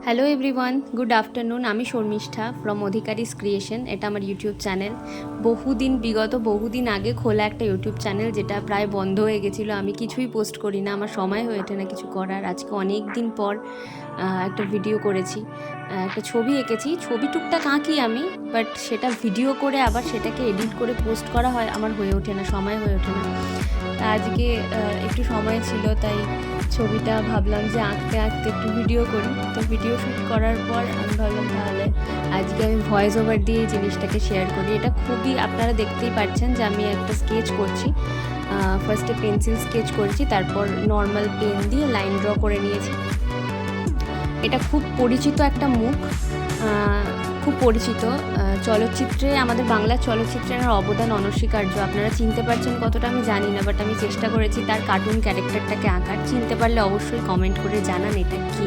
Hello everyone, good afternoon. আমি Sharmistha from অধিকারিস creation. এটা আমার ইউটিউব চ্যানেল। বিগত বহুদিন আগে খোলা একটা ইউটিউব চ্যানেল, যেটা প্রায় বন্ধ হয়ে গেছিলো। আমি কিছুই পোস্ট করি না, আমার সময় হয়ে ওঠে না কিছু করার। আজকে অনেক দিন পর একটা ভিডিও করেছি, একটা ছবি এঁকেছি। ছবি টুকটাক আঁকি আমি, বাট সেটা ভিডিও করে আবার সেটাকে এডিট করে পোস্ট করা হয়, আমার হয়ে ওঠে না, সময় হয়ে ওঠে না। তা আজকে একটু সময় ছিল, তাই ছবিটা ভাবলাম যে আঁকতে আঁকতে একটু ভিডিও করি। তো ভিডিও শ্যুট করার পর আমি ভাবলাম তাহলে আজকে আমি ভয়েস ওভার দিয়ে এই জিনিসটাকে শেয়ার করি। এটা খুবই, আপনারা দেখতেই পাচ্ছেন যে আমি একটা স্কেচ করছি। ফার্স্টে পেন্সিল স্কেচ করেছি, তারপর নর্মাল পেন দিয়ে লাইন ড্র করে নিয়েছি। এটা খুব পরিচিত একটা মুখ, খুব পরিচিত চলচ্চিত্রে, আমাদের বাংলার চলচ্চিত্রে এনার অবদান অনস্বীকার্য। আপনারা চিনতে পারছেন কতটা আমি জানি না, বাট আমি চেষ্টা করেছি তার কার্টুন ক্যারেক্টারটাকে আঁকার। চিনতে পারলে অবশ্যই কমেন্ট করে জানান এটা কী।